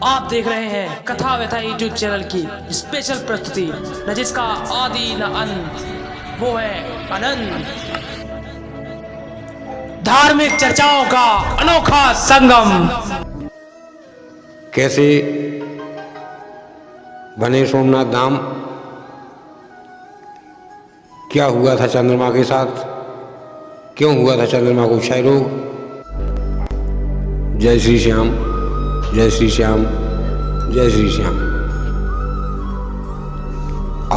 आप देख रहे हैं कथा व्यथा यूट्यूब चैनल की स्पेशल प्रस्तुति, न जिसका आदि न अंत, वो है अनंत। धार्मिक चर्चाओं का अनोखा संगम। कैसे बने सोमनाथ धाम, क्या हुआ था चंद्रमा के साथ, क्यों हुआ था चंद्रमा को क्षय रोग। जय श्री श्याम, जय श्री श्याम, जय श्री श्याम।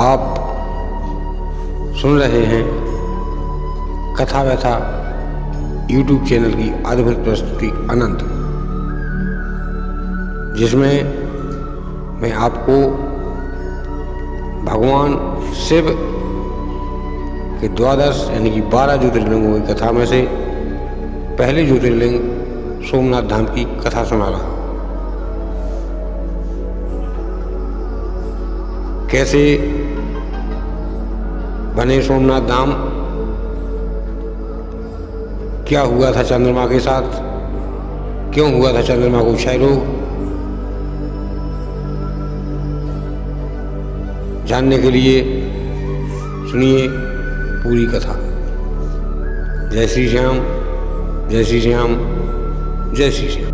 आप सुन रहे हैं कथा व्यथा यूट्यूब चैनल की अद्भुत प्रस्तुति अनंत, जिसमें मैं आपको भगवान शिव के 12 यानी कि 12 ज्योतिर्लिंगों की कथा में से पहले ज्योतिर्लिंग सोमनाथ धाम की कथा सुना रहा। कैसे बने सोमनाथ धाम, क्या हुआ था चंद्रमा के साथ, क्यों हुआ था चंद्रमा को क्षय रोग। जानने के लिए सुनिए पूरी कथा। जय श्री श्याम, जय श्री श्याम, जय श्री श्याम।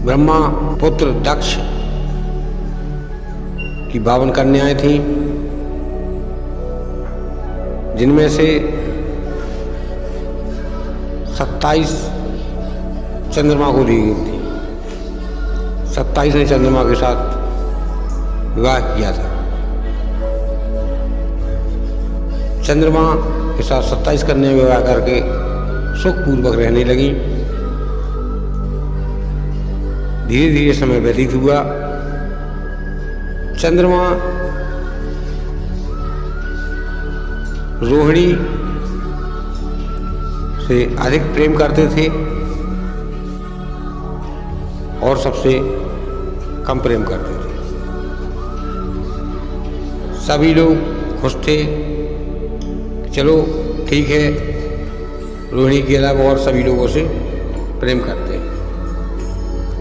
ब्रह्मा पुत्र दक्ष की 52 कन्याएं थीं, जिनमें से 27 चंद्रमा को दी गई थी। 27 ने चंद्रमा के साथ विवाह किया था। चंद्रमा के साथ 27 कन्याएं विवाह करके सुखपूर्वक रहने लगी। धीरे धीरे समय व्यतीत हुआ। चंद्रमा रोहिणी से अधिक प्रेम करते थे और सबसे कम प्रेम करते थे। सभी लोग खुश थे, चलो ठीक है, रोहिणी के अलावा और सभी लोगों से प्रेम करते हैं।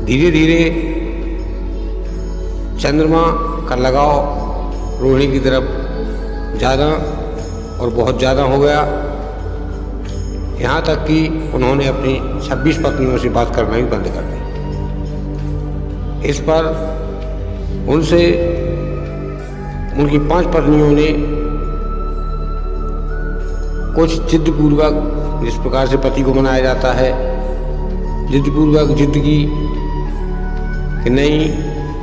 धीरे धीरे चंद्रमा का लगाव रोहिणी की तरफ ज़्यादा और बहुत ज़्यादा हो गया, यहाँ तक कि उन्होंने अपनी 26 पत्नियों से बात करना ही बंद कर दी। इस पर उनसे उनकी 5 पत्नियों ने कुछ जिद्दपूर्वक, जिस प्रकार से पति को मनाया जाता है, जिद्दपूर्वक जिद की कि नहीं,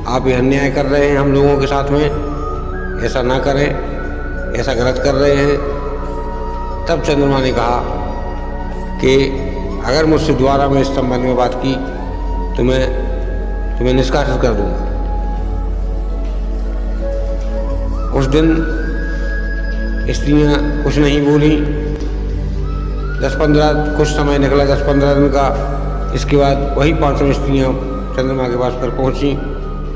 आप ये अन्याय कर रहे हैं हम लोगों के साथ में, ऐसा ना करें, ऐसा गलत कर रहे हैं। तब चंद्रमा ने कहा कि अगर मुझसे दोबारा में इस संबंध में बात की तो मैं तुम्हें निष्कासित कर दूंगा। उस दिन स्त्रियाँ कुछ नहीं बोली। 10-15 कुछ समय निकला, 10-15 दिन का। इसके बाद वही 5 स्त्रियाँ चंद्रमा के पास पर पहुँची।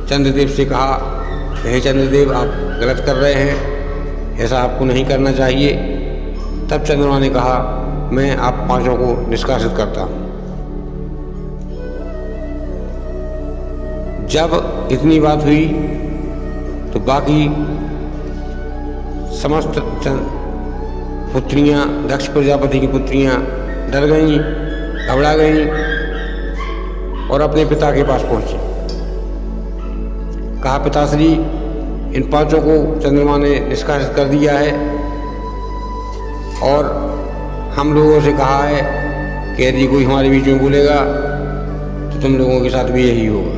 चंद्रदेव से कहा, हे चंद्रदेव, आप गलत कर रहे हैं, ऐसा आपको नहीं करना चाहिए। तब चंद्रमा ने कहा, मैं आप 5 को निष्कासित करता हूँ। जब इतनी बात हुई तो बाकी समस्त पुत्रियाँ, दक्ष प्रजापति की पुत्रियाँ डर गईं, घबरा गईं और अपने पिता के पास पहुँची। कहा, पिताश्री, इन 5 को चंद्रमा ने निष्कासित कर दिया है और हम लोगों से कहा है कि यदि कोई हमारे बीच में बोलेगा तो तुम लोगों के साथ भी यही होगा।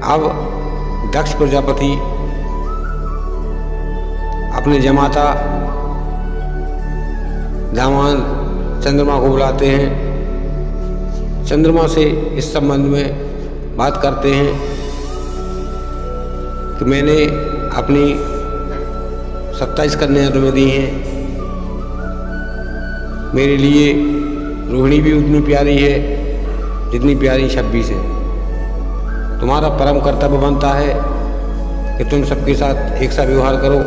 अब दक्ष प्रजापति अपने जमाता दामाद चंद्रमा को बुलाते हैं। चंद्रमा से इस संबंध में बात करते हैं कि मैंने अपनी 27 कन्याएं तुम्हें दी हैं, मेरे लिए रोहिणी भी उतनी प्यारी है जितनी प्यारी 26 है। तुम्हारा परम कर्तव्य बनता है कि तुम सबके साथ एक सा व्यवहार करो।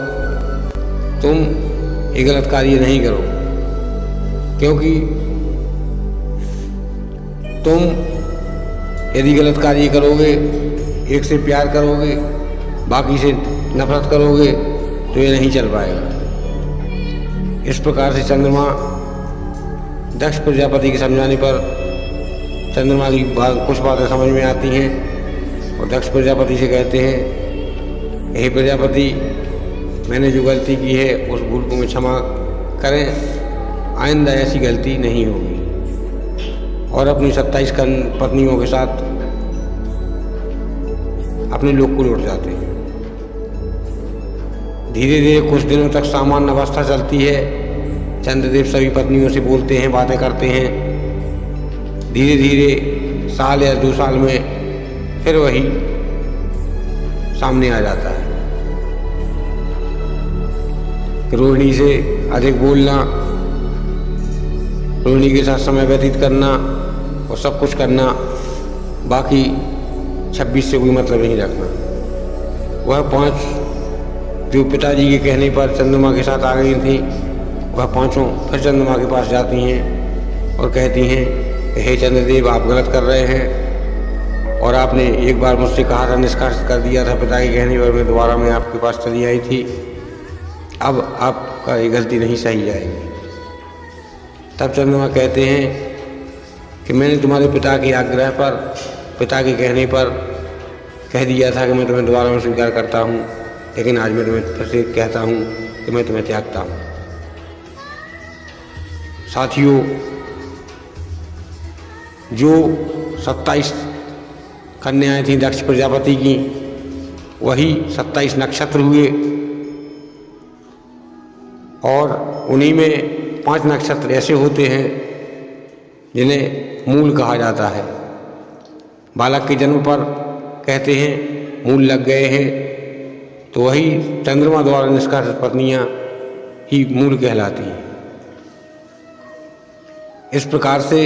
तुम ये गलत कार्य नहीं करो, क्योंकि तुम यदि गलत कार्य करोगे, एक से प्यार करोगे, बाकी से नफरत करोगे, तो ये नहीं चल पाएगा। इस प्रकार से चंद्रमा दक्ष प्रजापति के समझाने पर चंद्रमा की कुछ बातें समझ में आती हैं और दक्ष प्रजापति से कहते हैं, हे प्रजापति, मैंने जो गलती की है उस भूल को मैं क्षमा करें, आइंदा ऐसी गलती नहीं होगी। और अपनी 27 पत्नियों के साथ अपने लोक को लौट जाते हैं। धीरे धीरे कुछ दिनों तक सामान्य अवस्था चलती है। चंद्रदेव सभी पत्नियों से बोलते हैं, बातें करते हैं। धीरे धीरे साल या 2 साल में फिर वही सामने आ जाता है। रोहिणी से अधिक बोलना, रोहिणी के साथ समय व्यतीत करना और सब कुछ करना, बाकी 26 से कोई मतलब नहीं रखना। वह 5 जो पिताजी के कहने पर चंद्रमा के साथ आ गई थी, वह 5 फिर चंद्रमा के पास जाती हैं और कहती हैं, हे चंद्रदेव, आप गलत कर रहे हैं और आपने एक बार मुझसे कहा था, निष्कर्ष कर दिया था पिता के कहने पर, मैं दोबारा मैं आपके पास चली आई थी। अब आपका ये गलती नहीं सही जाएगी। तब चंद्रमा कहते हैं कि मैंने तुम्हारे पिता के आग्रह पर, पिता के कहने पर कह दिया था कि मैं तुम्हें दोबारा में स्वीकार करता हूँ, लेकिन आज मैं तुम्हें फिर से कहता हूँ कि मैं तुम्हें त्यागता हूँ। साथियों, जो 27 कन्याएं थीं दक्ष प्रजापति की, वही 27 नक्षत्र हुए और उन्हीं में 5 नक्षत्र ऐसे होते हैं जिन्हें मूल कहा जाता है। बालक के जन्म पर कहते हैं मूल लग गए हैं, तो वही चंद्रमा द्वारा निष्कासित पत्नियां ही मूल कहलाती हैं। इस प्रकार से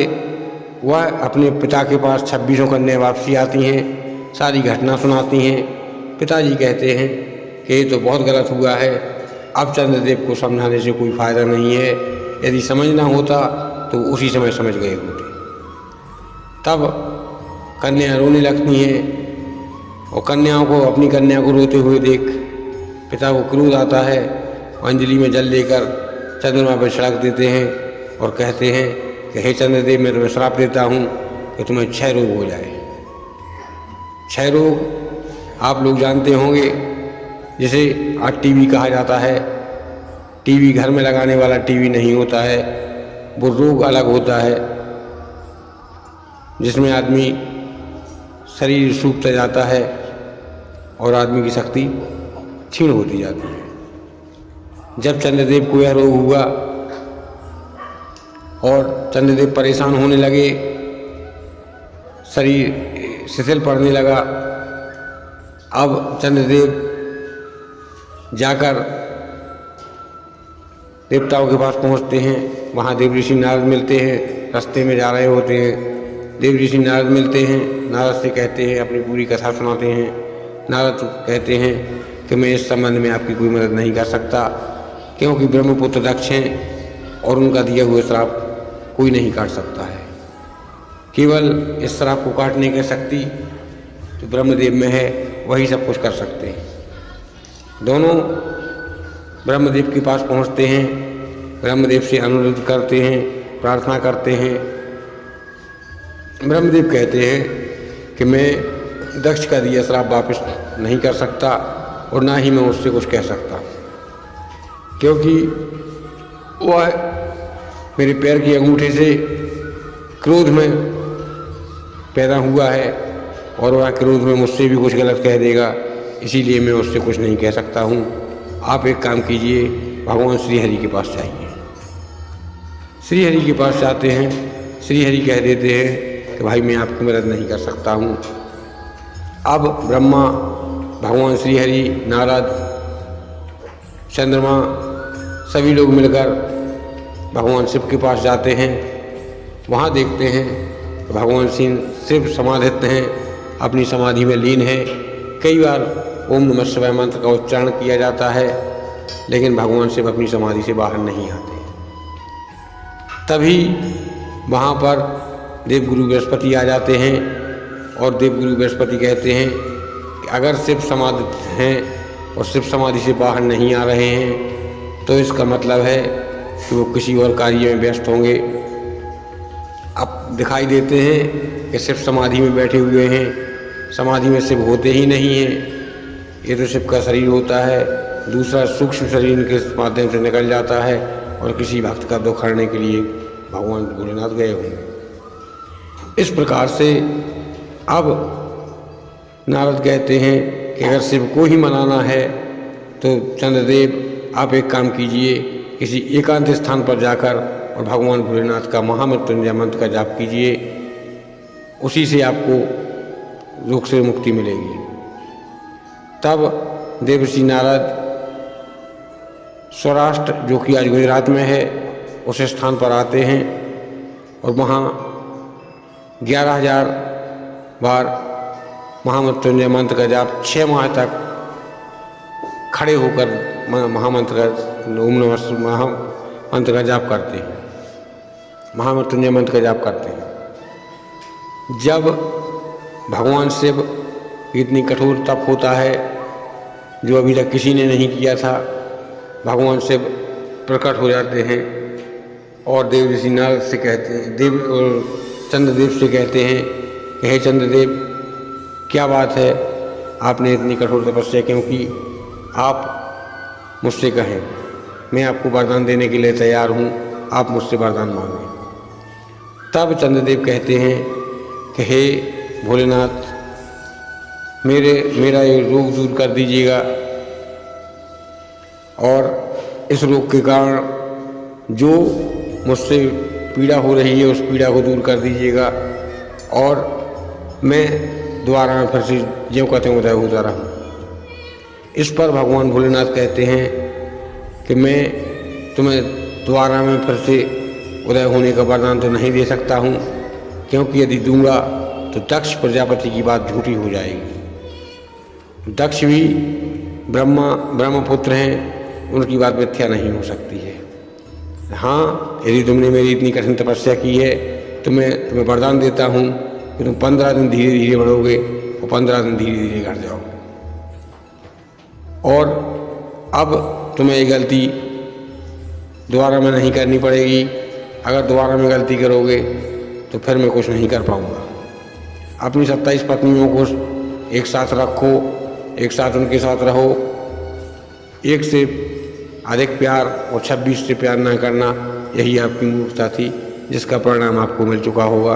वह अपने पिता के पास 26 कन्याएं वापसी आती हैं, सारी घटना सुनाती हैं। पिताजी कहते हैं कि ये तो बहुत गलत हुआ है, अब चंद्रदेव को समझाने से कोई फ़ायदा नहीं है, यदि समझना होता तो उसी समय समझ गए होते। तब कन्या रोने लगती हैं और कन्याओं को, अपनी कन्या को रोते हुए देख पिता को क्रोध आता है। अंजलि में जल लेकर चंद्रमा पर छिड़क देते हैं और कहते हैं कि हे चंद्रदेव, मैं तुम्हें श्राप देता हूँ कि तुम्हें क्षय रोग हो जाए। क्षय रोग आप लोग जानते होंगे, जिसे आज टीबी कहा जाता है। टीबी घर में लगाने वाला टीबी नहीं होता है, वो रोग अलग होता है जिसमें आदमी शरीर सूखता जाता है और आदमी की शक्ति क्षीण होती जाती है। जब चंद्रदेव को यह रोग हुआ और चंद्रदेव परेशान होने लगे, शरीर शिथिल पड़ने लगा, अब चंद्रदेव जाकर देवताओं के पास पहुंचते हैं। वहाँ देव ऋषि नारद मिलते हैं, रास्ते में जा रहे होते हैं। देव ऋषि नारद मिलते हैं, नारद से कहते हैं, अपनी पूरी कथा सुनाते हैं। नारद कहते हैं कि मैं इस संबंध में आपकी कोई मदद नहीं कर सकता, क्योंकि ब्रह्मपुत्र दक्ष हैं और उनका दिया हुआ श्राप कोई नहीं काट सकता है। केवल इस श्राप को काटने की शक्ति जो ब्रह्मदेव में है, वही सब कुछ कर सकते हैं। दोनों ब्रह्मदेव के पास पहुंचते हैं, ब्रह्मदेव से अनुरोध करते हैं, प्रार्थना करते हैं। ब्रह्मदेव कहते हैं कि मैं दक्ष का दिया श्राप वापस नहीं कर सकता और ना ही मैं उससे कुछ कह सकता, क्योंकि वह मेरे पैर की अंगूठे से क्रोध में पैदा हुआ है और वह क्रोध में मुझसे भी कुछ गलत कह देगा, इसीलिए मैं उससे कुछ नहीं कह सकता हूँ। आप एक काम कीजिए, भगवान श्री हरि के पास जाइए। श्री हरि के पास जाते हैं। श्री हरि कह देते हैं कि भाई मैं आपकी मदद नहीं कर सकता हूँ। अब ब्रह्मा, भगवान श्री हरि, नारद, चंद्रमा सभी लोग मिलकर भगवान शिव के पास जाते हैं। वहाँ देखते हैं कि भगवान शिव समाधित हैं, अपनी समाधि में लीन हैं। कई बार ओम नमः शिवाय मंत्र का उच्चारण किया जाता है लेकिन भगवान शिव अपनी समाधि से बाहर नहीं आते। तभी वहाँ पर देवगुरु बृहस्पति आ जाते हैं और देवगुरु बृहस्पति कहते हैं कि अगर शिव समाधित हैं और शिव समाधि से बाहर नहीं आ रहे हैं तो इसका मतलब है कि वो किसी और कार्य में व्यस्त होंगे। अब दिखाई देते हैं कि शिव समाधि में बैठे हुए हैं, समाधि में शिव होते ही नहीं हैं। ये तो शिव का शरीर होता है, दूसरा सूक्ष्म शरीर के माध्यम से निकल जाता है और किसी भक्त का दुख हरने के लिए भगवान भोलेनाथ गए होंगे। इस प्रकार से अब नारद कहते हैं कि अगर शिव को ही मनाना है तो चंद्रदेव आप एक काम कीजिए, किसी एकांत स्थान पर जाकर और भगवान भोलेनाथ का महामृत्युंजय मंत्र का जाप कीजिए, उसी से आपको रोग से मुक्ति मिलेगी। तब देवर्षि नारद सौराष्ट्र, जो कि आज गुजरात में है, उस स्थान पर आते हैं और वहाँ 11,000 बार महामृत्युंजय मंत्र का जाप 6 माह तक खड़े होकर महामंत्र का ओम नमः शिवाय महामंत्र का जाप करते हैं, महामृत्युंजय मंत्र का जाप करते हैं। जब भगवान शिव इतनी कठोर तप होता है जो अभी तक किसी ने नहीं किया था, भगवान शिव प्रकट हो जाते हैं और देवर्षि नारद से कहते हैं, देव और चंद्रदेव से कहते हैं कि हे चंद्रदेव, क्या बात है, आपने इतनी कठोर तपस्या क्यों की? आप मुझसे कहें, मैं आपको वरदान देने के लिए तैयार हूँ, आप मुझसे वरदान मांगें। तब चंद्रदेव कहते हैं कि हे भोलेनाथ, मेरा ये रोग दूर कर दीजिएगा और इस रोग के कारण जो मुझसे पीड़ा हो रही है उस पीड़ा को दूर कर दीजिएगा और मैं दोबारा में फिर से ज्यों कहते हैं उदय होता रहूँ। इस पर भगवान भोलेनाथ कहते हैं कि मैं तुम्हें दोबारा में फिर से उदय होने का वरदान तो नहीं दे सकता हूँ, क्योंकि यदि दूंगा तो दक्ष प्रजापति की बात झूठी हो जाएगी। दक्ष भी ब्रह्मपुत्र हैं, उनकी बात मिथ्या नहीं हो सकती है। हाँ, यदि तुमने मेरी इतनी कठिन तपस्या की है तो मैं तुम्हें वरदान देता हूँ कि तुम 15 दिन धीरे धीरे बढ़ोगे और 15 दिन धीरे धीरे घट जाओगे। और अब तुम्हें ये गलती दोबारा में नहीं करनी पड़ेगी। अगर दोबारा में गलती करोगे तो फिर मैं कुछ नहीं कर पाऊँगा। अपनी 27 पत्नियों को एक साथ रखो, एक साथ उनके साथ रहो, एक से अधिक प्यार और 26 से प्यार ना करना, यही आपकी मूर्खता थी जिसका परिणाम आपको मिल चुका होगा।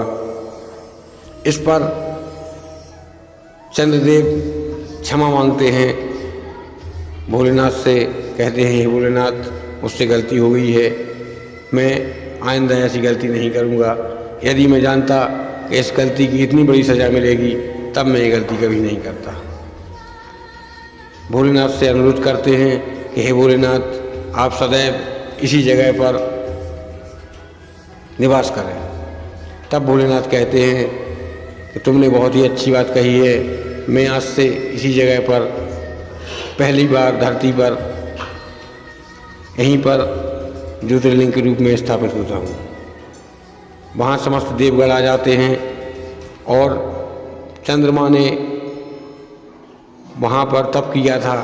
इस पर चंद्रदेव क्षमा मांगते हैं भोलेनाथ से, कहते हैं हे भोलेनाथ, मुझसे गलती हो गई है, मैं आइंदा ऐसी गलती नहीं करूँगा। यदि मैं जानता कि इस गलती की इतनी बड़ी सज़ा मिलेगी तब मैं ये गलती कभी नहीं करता। भोलेनाथ से अनुरोध करते हैं कि हे भोलेनाथ, आप सदैव इसी जगह पर निवास करें। तब भोलेनाथ कहते हैं कि तुमने बहुत ही अच्छी बात कही है, मैं आज से इसी जगह पर पहली बार धरती पर यहीं पर ज्योतिर्लिंग के रूप में स्थापित होता हूँ। वहाँ समस्त देवगण आ जाते हैं और चंद्रमा ने वहाँ पर तप किया था।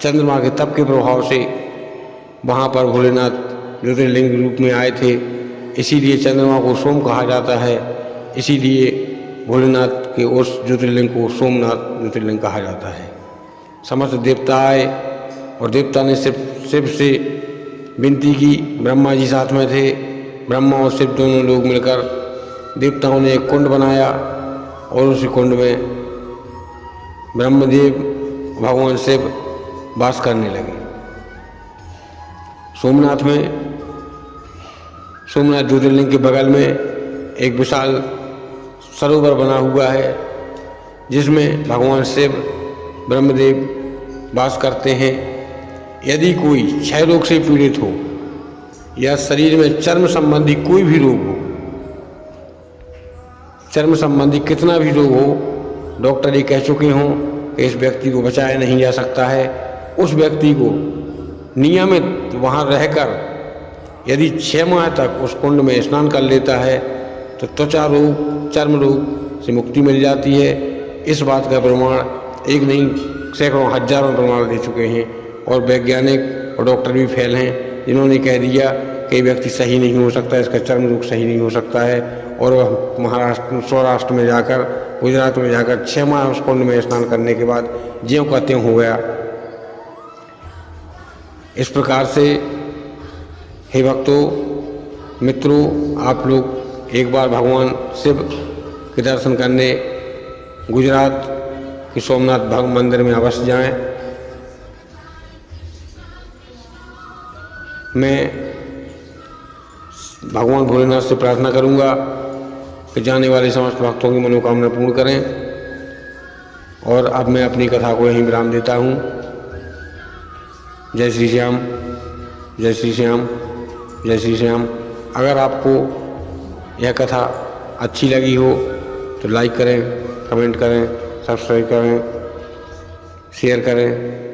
चंद्रमा के तप के प्रभाव से वहाँ पर भोलेनाथ ज्योतिर्लिंग रूप में आए थे, इसीलिए चंद्रमा को सोम कहा जाता है। इसीलिए भोलेनाथ के उस ज्योतिर्लिंग को सोमनाथ ज्योतिर्लिंग कहा जाता है। समस्त देवता आए और देवता ने शिव से विनती की। ब्रह्मा जी साथ में थे, ब्रह्मा और शिव दोनों लोग मिलकर देवताओं ने एक कुंड बनाया और उसी कुंड में ब्रह्मदेव भगवान शिव वास करने लगे। सोमनाथ ज्योतिर्लिंग के बगल में एक विशाल सरोवर बना हुआ है जिसमें भगवान शिव ब्रह्मदेव वास करते हैं। यदि कोई क्षय रोग से पीड़ित हो या शरीर में चर्म संबंधी कोई भी रोग हो, चर्म संबंधी कितना भी रोग हो, डॉक्टर ये कह चुके हों कि इस व्यक्ति को बचाया नहीं जा सकता है, उस व्यक्ति को नियमित वहाँ रहकर यदि 6 माह तक उस कुंड में स्नान कर लेता है तो त्वचा रोग, चर्म रोग से मुक्ति मिल जाती है। इस बात का प्रमाण एक नहीं सैकड़ों हजारों प्रमाण दे चुके हैं और वैज्ञानिक और डॉक्टर भी फेल हैं जिन्होंने कह दिया कि व्यक्ति सही नहीं हो सकता, इसका चर्म रोग सही नहीं हो सकता है। और वह महाराष्ट्र, सौराष्ट्र में जाकर, गुजरात में जाकर 6 माह उस कुंड में स्नान करने के बाद ज्यों का त्यों हो गया। इस प्रकार से हे भक्तों, मित्रों, आप लोग एक बार भगवान शिव के दर्शन करने गुजरात के सोमनाथ मंदिर में अवश्य जाएं। मैं भगवान भोलेनाथ से प्रार्थना करूंगा कि जाने वाले समस्त भक्तों की मनोकामना पूर्ण करें। और अब मैं अपनी कथा को यहीं विराम देता हूँ। जय श्री श्याम, जय श्री श्याम, जय श्री श्याम। अगर आपको यह कथा अच्छी लगी हो तो लाइक करें, कमेंट करें, सब्सक्राइब करें, शेयर करें।